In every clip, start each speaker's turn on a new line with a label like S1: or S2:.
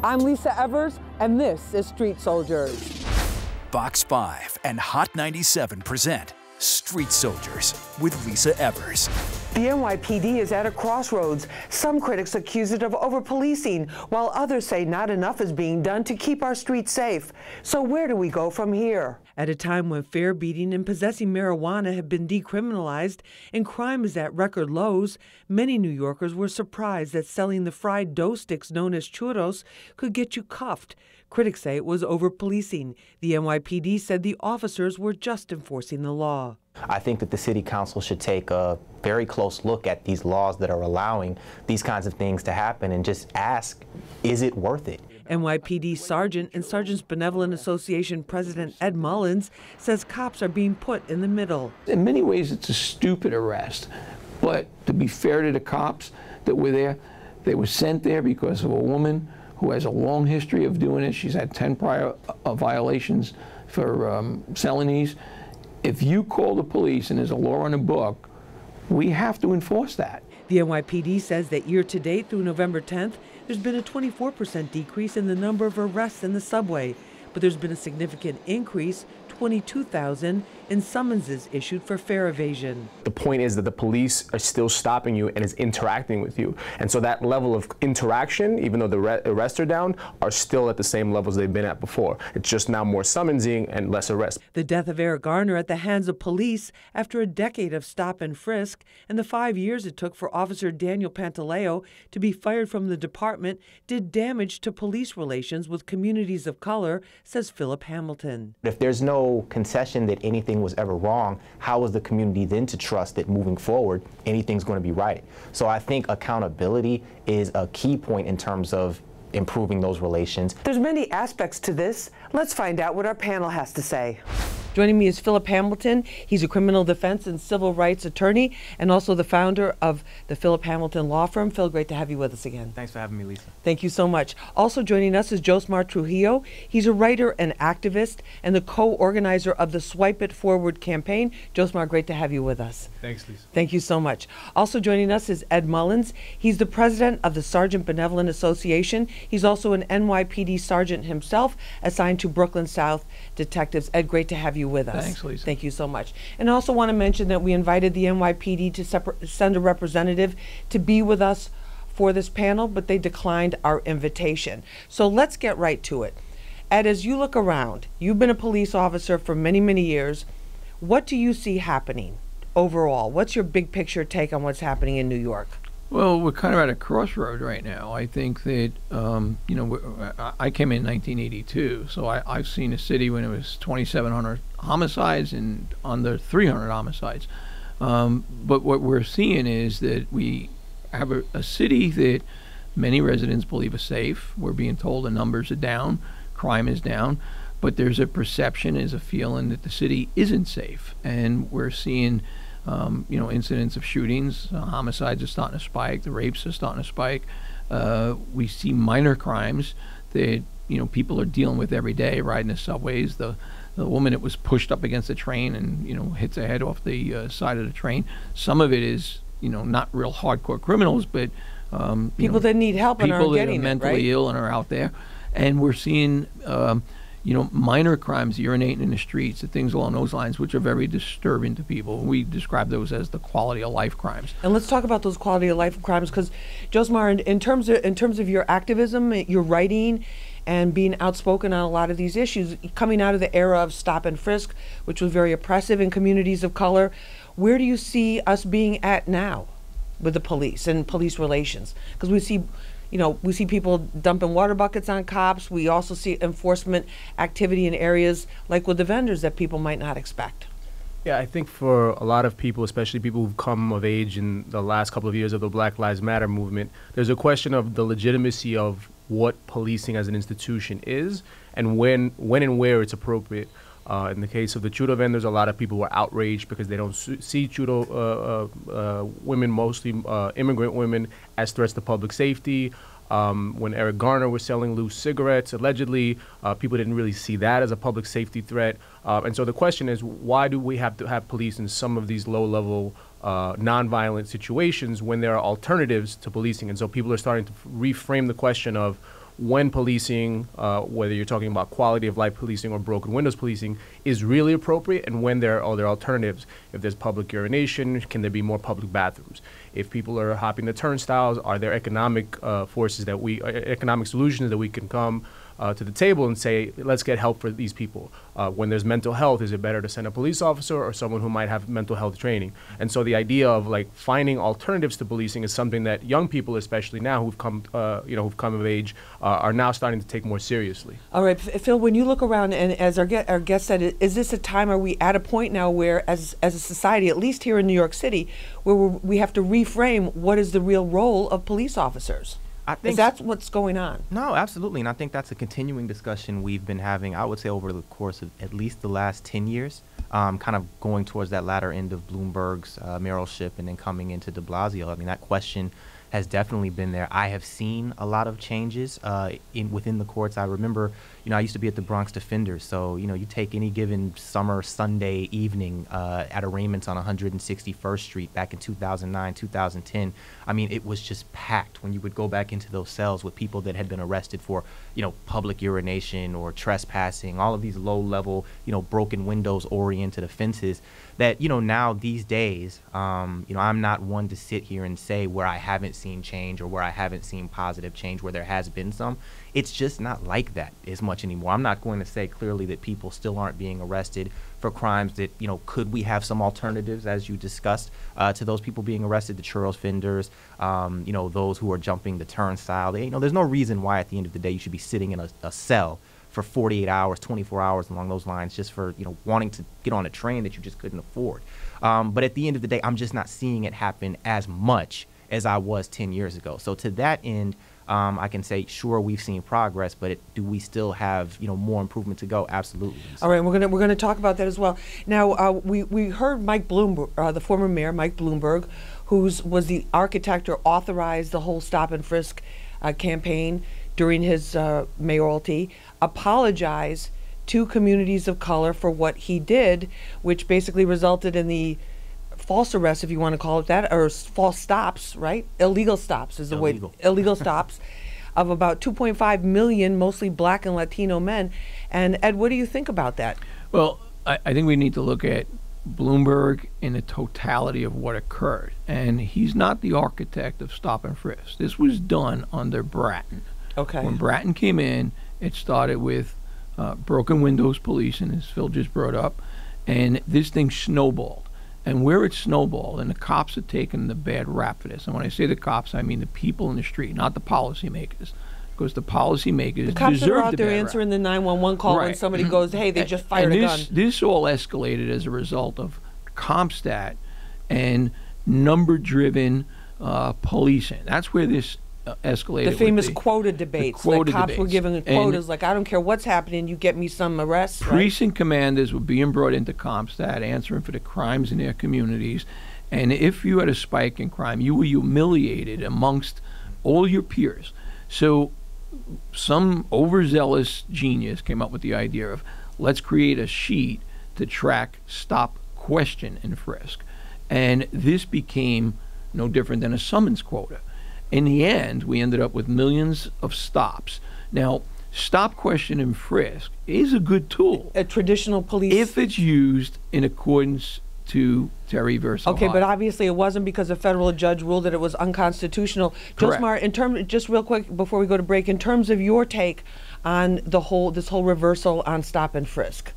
S1: I'm Lisa Evers, and this is Street Soldiers.
S2: Fox 5 and Hot 97 present Street Soldiers with Lisa Evers.
S1: The NYPD is at a crossroads. Some critics accuse it of over-policing, while others say not enough is being done to keep our streets safe. So where do we go from here? At a time when fare beating and possessing marijuana have been decriminalized and crime is at record lows, many New Yorkers were surprised that selling the fried dough sticks known as churros could get you cuffed. Critics say it was over-policing. The NYPD said the officers were just enforcing the law.
S3: I think that the City Council should take a very close look at these laws that are allowing these kinds of things to happen and just ask, is it worth it?
S1: NYPD Sergeant and Sergeants Benevolent Association President Ed Mullins says cops are being put in the middle.
S4: In many ways, it's a stupid arrest, but to be fair to the cops that were there, they were sent there because of a woman who has a long history of doing it. She's had 10 prior violations for selling these. If you call the police and there's a law on the book, we have to enforce that.
S1: The NYPD says that year to date through November 10th, there's been a 24% decrease in the number of arrests in the subway, but there's been a significant increase, 22,000, in summonses issued for fare evasion.
S5: The point is that the police are still stopping you and is interacting with you. And so that level of interaction, even though the arrests are down, are still at the same levels they've been at before. It's just now more summonsing and less arrests.
S1: The death of Eric Garner at the hands of police after a decade of stop and frisk and the 5 years it took for Officer Daniel Pantaleo to be fired from the department did damage to police relations with communities of color, says Phillip Hamilton.
S3: If there's no concession that anything was ever wrong, how is the community then to trust that moving forward, anything's going to be right? So I think accountability is a key point in terms of improving those relations.
S1: There's many aspects to this. Let's find out what our panel has to say. Joining me is Phillip Hamilton. He's a criminal defense and civil rights attorney and also the founder of the Phillip Hamilton Law Firm. Phil, great to have you with us again.
S6: Thanks for having me, Lisa.
S1: Thank you so much. Also joining us is Josmar Rujillo. He's a writer and activist and the co-organizer of the Swipe It Forward campaign. Josmar, great to have you with us.
S6: Thanks, Lisa.
S1: Thank you so much. Also joining us is Ed Mullins. He's the president of the Sergeants Benevolent Association. He's also an NYPD sergeant himself, assigned to Brooklyn South detectives. Ed, great to have you with us.
S4: Thanks, Lisa.
S1: Thank you so much. And I also want to mention that we invited the NYPD to send a representative to be with us for this panel, but they declined our invitation. So let's get right to it. Ed, as you look around, you've been a police officer for many, many years. What do you see happening overall? What's your big picture take on what's happening in New York?
S4: Well, we're kind of at a crossroad right now. I think that, you know, I came in 1982, so I've seen a city when it was 2,700 homicides and under 300 homicides. But what we're seeing is that we have a city that many residents believe is safe. We're being told the numbers are down, crime is down, but there's a perception, there's a feeling that the city isn't safe. And we're seeing you know, incidents of shootings, homicides are starting to spike, the rapes are starting to spike. We see minor crimes that, you know, people are dealing with every day, riding the subways. The woman that was pushed up against the train and, you know, hits her head off the side of the train. Some of it is, you know, not real hardcore criminals, but
S1: people that need help and aren't getting it, right?
S4: People that are mentally ill and are out there. And we're seeing you know, minor crimes, urinating in the streets, and things along those lines, which are very disturbing to people. We describe those as the quality of life crimes.
S1: And let's talk about those quality of life crimes, because Josmar, in terms of your activism, your writing, and being outspoken on a lot of these issues, coming out of the era of stop and frisk, which was very oppressive in communities of color, where do you see us being at now with the police and police relations? Because we see, you know, we see people dumping water buckets on cops. We also see enforcement activity in areas like with the vendors that people might not expect.
S5: Yeah, I think for a lot of people, especially people who've come of age in the last couple of years of the Black Lives Matter movement, there's a question of the legitimacy of what policing as an institution is and when and where it's appropriate. In the case of the churro vendors, a lot of people were outraged because they don't see churro women, mostly immigrant women, as threats to public safety. When Eric Garner was selling loose cigarettes, allegedly, people didn't really see that as a public safety threat. And so the question is, why do we have to have police in some of these low-level, nonviolent situations when there are alternatives to policing? And so people are starting to reframe the question of when policing, whether you're talking about quality of life policing or broken windows policing, is really appropriate, and when there are other alternatives. If there's public urination, can there be more public bathrooms? If people are hopping the turnstiles, are there economic economic solutions that we can come to the table and say, let's get help for these people? When there's mental health, is it better to send a police officer or someone who might have mental health training? And so the idea of like finding alternatives to policing is something that young people, especially now who've come of age, are now starting to take more seriously.
S1: All right, Phil, when you look around, and as our guest said, is this a time, are we at a point now where as a society, at least here in New York City, where we have to reframe what is the real role of police officers? I think that's what's going on.
S3: No, absolutely. And I think that's a continuing discussion we've been having, I would say, over the course of at least the last 10 years, kind of going towards that latter end of Bloomberg's mayoralship and then coming into de Blasio. I mean, that question has definitely been there. I have seen a lot of changes within the courts. I remember, I used to be at the Bronx Defenders. So, you take any given summer Sunday evening at arraignments on 161st Street back in 2009, 2010. I mean, it was just packed when you would go back into those cells with people that had been arrested for, public urination or trespassing, all of these low-level, broken windows-oriented offenses that, now these days, I'm not one to sit here and say where I haven't seen change or where I haven't seen positive change, where there has been some. It's just not like that as much anymore. I'm not going to say clearly that people still aren't being arrested for crimes that, could we have some alternatives, as you discussed, to those people being arrested, the churros vendors, those who are jumping the turnstile. There's no reason why at the end of the day you should be sitting in a cell for 48 hours, 24 hours along those lines just for, wanting to get on a train that you just couldn't afford. But at the end of the day, I'm just not seeing it happen as much as I was 10 years ago. So to that end, I can say, sure, we've seen progress, but do we still have, more improvement to go? Absolutely.
S1: All right, we're gonna talk about that as well. Now, we heard Mike Bloomberg, the former mayor, Mike Bloomberg, who was the architect or authorized the whole stop and frisk campaign during his mayoralty, apologize to communities of color for what he did, which basically resulted in the false arrests, if you want to call it that, or false stops, right? Illegal stops is the way. Illegal stops of about 2.5 million, mostly black and Latino men. And Ed, what do you think about that?
S4: Well, I think we need to look at Bloomberg in the totality of what occurred. And he's not the architect of stop and frisk. This was done under Bratton.
S1: Okay.
S4: When Bratton came in, it started with broken windows policing, as Phil just brought up, and this thing snowballed. And where it snowballed, and the cops have taken the bad rap for this. And when I say the cops, I mean the people in the street, not the policymakers, because the policymakers
S1: the cops
S4: deserve
S1: are out
S4: the
S1: there
S4: bad
S1: answering
S4: rap.
S1: the 911 call when somebody goes, "Hey, they just fired a gun."
S4: This all escalated as a result of CompStat and number-driven policing. That's where this escalated.
S1: The famous quota debates. The cops were giving quotas, like, I don't care what's happening, you get me some arrests.
S4: Precinct commanders were being brought into CompStat, answering for the crimes in their communities. And if you had a spike in crime, you were humiliated amongst all your peers. So some overzealous genius came up with the idea of, let's create a sheet to track stop, question, and frisk. And this became no different than a summons quota. In the end, we ended up with millions of stops. Now, stop, question, and frisk is a good tool.
S1: A traditional police.
S4: If it's used in accordance to Terry versus
S1: Okay,
S4: Ohio.
S1: but obviously it wasn't because a federal judge ruled that it was unconstitutional.
S4: Correct.
S1: Josmar, just real quick before we go to break, in terms of your take on this whole reversal on stop and frisk.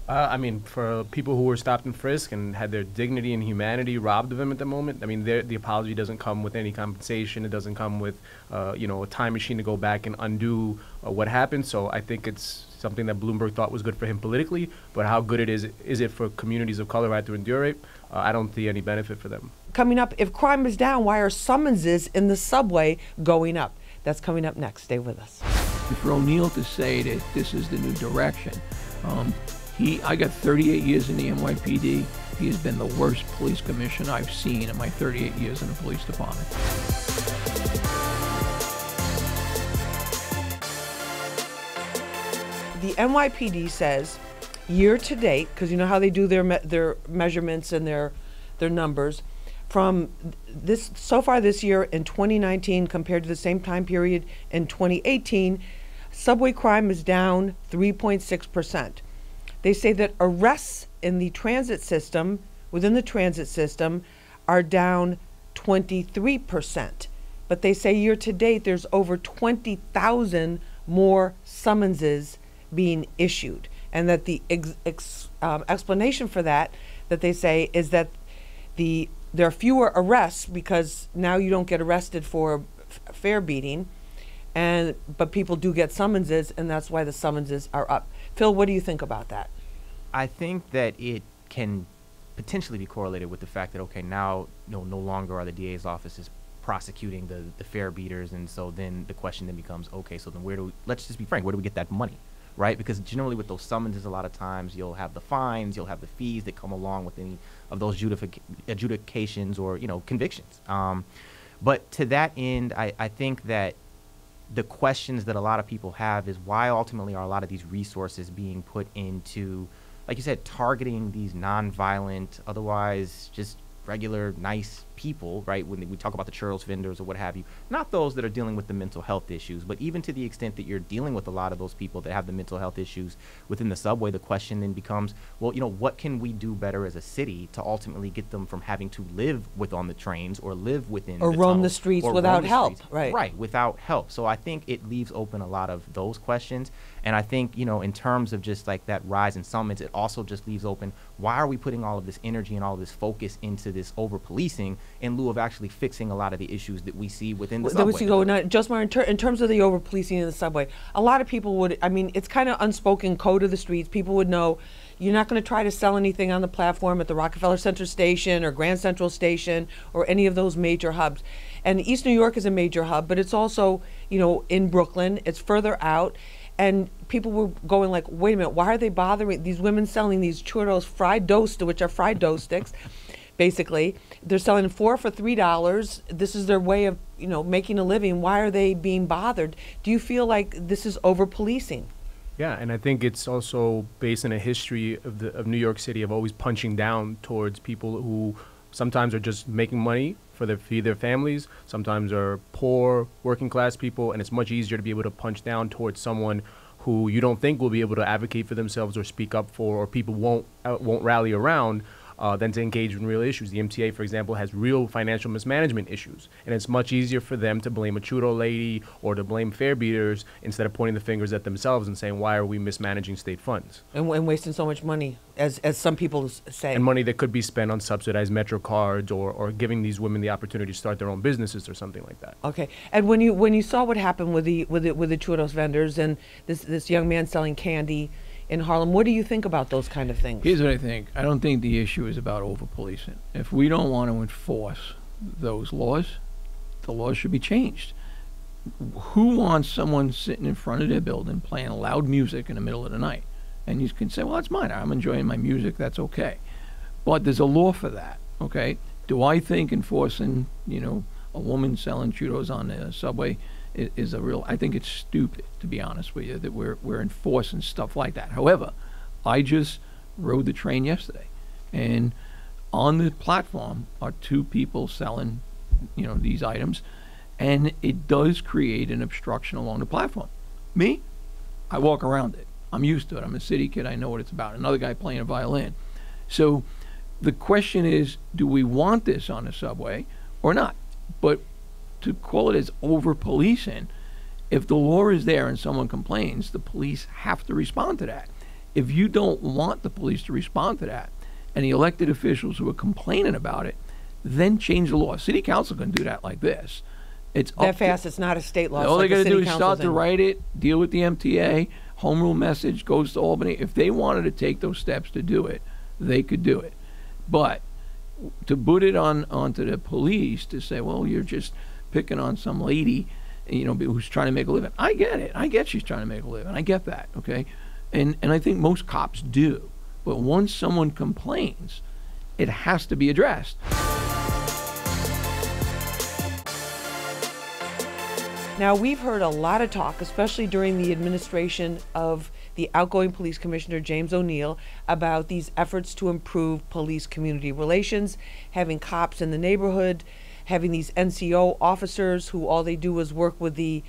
S5: I mean, for people who were stopped and frisked and had their dignity and humanity robbed of them at the moment, I mean, the apology doesn't come with any compensation. It doesn't come with, a time machine to go back and undo what happened. So I think it's something that Bloomberg thought was good for him politically, but how good is it for communities of color who had to endure it? I don't see any benefit for them.
S1: Coming up, if crime is down, why are summonses in the subway going up? That's coming up next. Stay with us.
S4: For O'Neill to say that this is the new direction, I got 38 years in the NYPD. He has been the worst police commissioner I've seen in my 38 years in the police department.
S1: The NYPD says year to date, because you know how they do their measurements and their numbers, from this so far this year in 2019 compared to the same time period in 2018, subway crime is down 3.6%. They say that arrests in the transit system, within the transit system, are down 23%. But they say year to date there's over 20,000 more summonses being issued. And that the explanation for that they say is that there are fewer arrests because now you don't get arrested for fare beating, but people do get summonses, and that's why the summonses are up. Phil, what do you think about that?
S3: I think that it can potentially be correlated with the fact that, okay, now no longer are the DA's offices prosecuting the fare beaters, and so then the question then becomes, okay, so then let's just be frank, where do we get that money? Right? Because generally with those summonses, a lot of times you'll have the fines, you'll have the fees that come along with any of those adjudications or, convictions. But to that end, I think that the questions that a lot of people have is why ultimately are a lot of these resources being put into, like you said, targeting these nonviolent, otherwise just regular, nice people, right? When we talk about the churros vendors or what have you, not those that are dealing with the mental health issues, but even to the extent that you're dealing with a lot of those people that have the mental health issues within the subway, the question then becomes, well, what can we do better as a city to ultimately get them from having to live on the trains or live within
S1: or roam the streets without help, right?
S3: Right, without help. So I think it leaves open a lot of those questions. And I think, in terms of just like that rise in summons, it also just leaves open, why are we putting all of this energy and all of this focus into this over-policing in lieu of actually fixing a lot of the issues that we see within the subway?
S1: Josmar, in terms of the over-policing in the subway, a lot of people would, it's kind of unspoken code of the streets. People would know you're not going to try to sell anything on the platform at the Rockefeller Center Station or Grand Central Station or any of those major hubs. And East New York is a major hub, but it's also, in Brooklyn, it's further out. And people were going like, wait a minute, why are they bothering these women selling these churros, which are fried dough sticks, basically. They're selling 4 for $3. This is their way of, making a living. Why are they being bothered? Do you feel like this is over-policing?
S5: Yeah, and I think it's also based on a history of New York City of always punching down towards people who sometimes are just making money to feed their families, sometimes are poor, working class people, and it's much easier to be able to punch down towards someone who you don't think will be able to advocate for themselves or speak up for, or people won't rally around, than to engage in real issues. The MTA, for example, has real financial mismanagement issues, and it's much easier for them to blame a churro lady or to blame fare beaters instead of pointing the fingers at themselves and saying, why are we mismanaging state funds?
S1: And wasting so much money, as some people say.
S5: And money that could be spent on subsidized Metro cards or giving these women the opportunity to start their own businesses or something like that.
S1: Okay. And when you saw what happened with the churros vendors and this young man selling candy in Harlem, what do you think about those kind of things?
S4: Here's what I think. I don't think the issue is about over-policing. If we don't want to enforce those laws, the laws should be changed. Who wants someone sitting in front of their building playing loud music in the middle of the night? And you can say, well, that's mine. I'm enjoying my music. That's okay. But there's a law for that, okay? Do I think enforcing, a woman selling churros on the subway is I think it's stupid, to be honest with you, that we're enforcing stuff like that. However, I just rode the train yesterday, and on the platform are 2 people selling, these items, and it does create an obstruction along the platform. Me, I walk around it. I'm used to it. I'm a city kid. I know what it's about. Another guy playing a violin. So the question is, do we want this on the subway or not? But to call it as over-policing, if the law is there and someone complains, the police have to respond to that. If you don't want the police to respond to that, and the elected officials who are complaining about it, then change the law. City council can do that like this. It's
S1: that fast. It's not a state law.
S4: All they got to do is start to write it, deal with the MTA, home rule message goes to Albany. If they wanted to take those steps to do it, they could do it. But to put it onto the police to say, well, you're just picking on some lady, who's trying to make a living. I get it. I get she's trying to make a living. I get that, okay? And I think most cops do. But once someone complains, it has to be addressed.
S1: Now, we've heard a lot of talk, especially during the administration of the outgoing police commissioner, James O'Neill, about these efforts to improve police-community relations, having cops in the neighborhood, having these NCO officers who all they do is work with the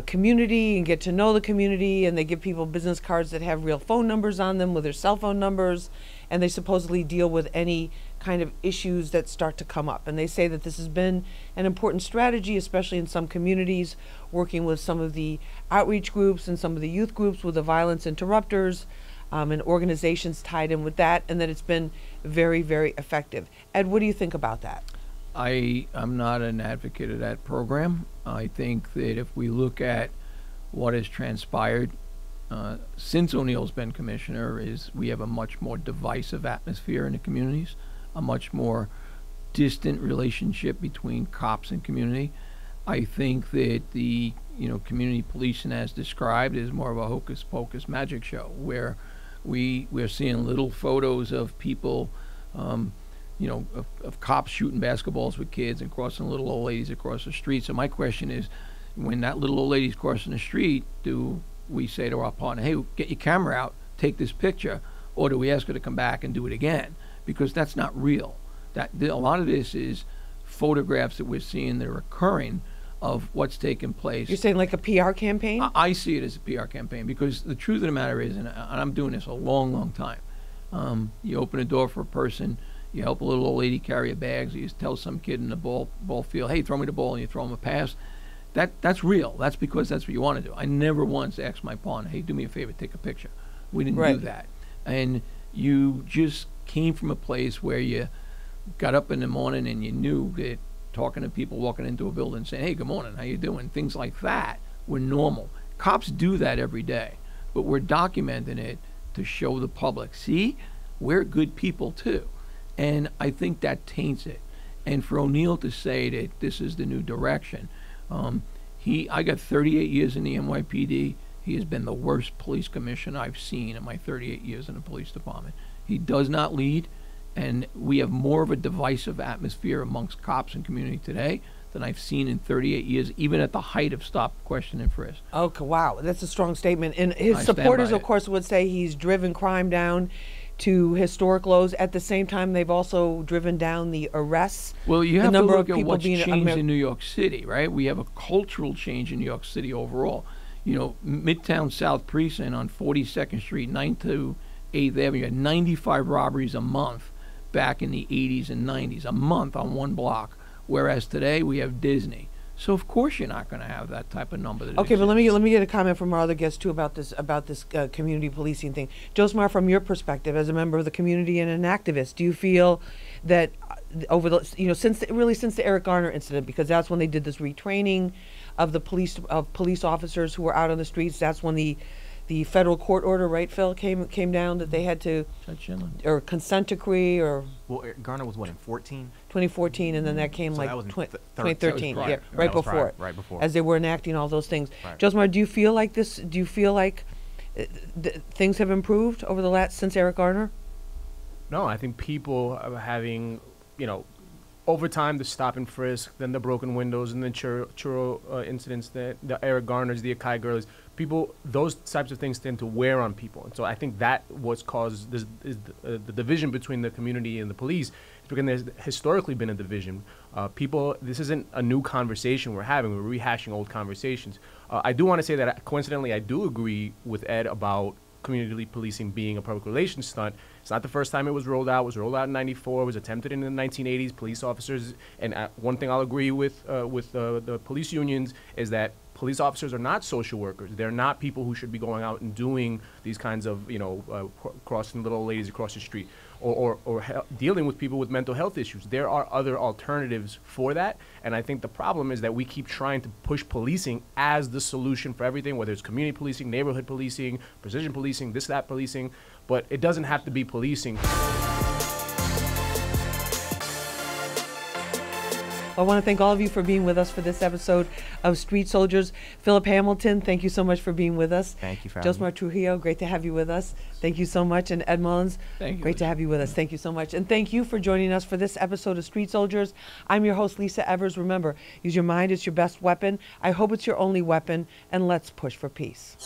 S1: community and get to know the community, and they give people business cards that have real phone numbers on them with their cell phone numbers, and they supposedly deal with any kind of issues that start to come up. And they say that this has been an important strategy, especially in some communities, working with some of the outreach groups and some of the youth groups with the violence interrupters and organizations tied in with that, and that it's been very, very effective. Ed, what do you think about that?
S4: I'm not an advocate of that program. I think that if we look at what has transpired since O'Neill's been commissioner, is we have a much more divisive atmosphere in the communities, a much more distant relationship between cops and community. I think that the community policing as described is more of a hocus pocus magic show, where we're seeing little photos of people of cops shooting basketballs with kids and crossing little old ladies across the street. So my question is, when that little old lady's crossing the street, do we say to our partner, hey, get your camera out, take this picture, or do we ask her to come back and do it again? Because that's not real. A lot of this is photographs that we're seeing that are occurring of what's taking place.
S1: You're saying like a PR campaign?
S4: I see it as a PR campaign, because the truth of the matter is, and I'm doing this a long, long time, you open a door for a person, you help a little old lady carry her bags, or you tell some kid in the ball field, hey, throw me the ball, and you throw him a pass. That's real. That's because that's what you want to do. I never once asked my partner, hey, do me a favor, take a picture. We didn't do that. And you just came from a place where you got up in the morning and you knew that talking to people walking into a building saying, hey, good morning, how you doing? Things like that were normal. Cops do that every day, but we're documenting it to show the public, see, we're good people too. And I think that taints it. And for O'Neill to say that this is the new direction, I got 38 years in the NYPD. He has been the worst police commissioner I've seen in my 38 years in the police department. He does not lead, and we have more of a divisive atmosphere amongst cops and community today than I've seen in 38 years, even at the height of stop, question, and frisk.
S1: Okay, wow, that's a strong statement. And his supporters, of course, would say he's driven crime down to historic lows. At the same time, they've also driven down the arrests.
S4: Well, you have to look at what's changed in New York City, right? We have a cultural change in New York City overall. Midtown South Precinct on 42nd Street, 9th to 8th Avenue, you had 95 robberies a month back in the 80s and 90s, a month on one block. Whereas today we have Disney. So of course you're not going to have that type of number.
S1: Okay, but let me get a comment from our other guests too about this community policing thing. Josmar, from your perspective as a member of the community and an activist, do you feel that over the since the Eric Garner incident, because that's when they did this retraining of the police officers who were out on the streets, that's when the federal court order, right, Phil, came down that they had to, or consent decree, or
S3: Garner was what, in
S1: 2014, and then that came, so like, that 2013, yeah, right before it, as they were enacting all those things. Right. Josmar, do you feel like this? Do you feel like things have improved over the last since Eric Garner?
S5: No, I think people are having, over time, the stop and frisk, then the broken windows, and the churro incidents, the Eric Garners, the Akai girls. People, those types of things tend to wear on people. And so I think that what's caused this is the division between the community and the police. It's because there's historically been a division. This isn't a new conversation we're having. We're rehashing old conversations. I do want to say that, coincidentally, I do agree with Ed about community policing being a public relations stunt. It's not the first time it was rolled out. It was rolled out in '94. It was attempted in the 1980s. Police officers, and one thing I'll agree with the police unions is that police officers are not social workers. They're not people who should be going out and doing these kinds of, crossing little old ladies across the street or dealing with people with mental health issues. There are other alternatives for that. And I think the problem is that we keep trying to push policing as the solution for everything, whether it's community policing, neighborhood policing, precision policing, this, that policing. But it doesn't have to be policing.
S1: I want to thank all of you for being with us for this episode of Street Soldiers. Phillip Hamilton, thank you so much for being with us.
S3: Thank you for having me.
S1: Josmar Rujillo, great to have you with us. Thank you so much. And Ed Mullins,
S4: Thank you.
S1: great to have you with us. Thank you so much. And thank you for joining us for this episode of Street Soldiers. I'm your host, Lisa Evers. Remember, use your mind, it's your best weapon. I hope it's your only weapon. And let's push for peace.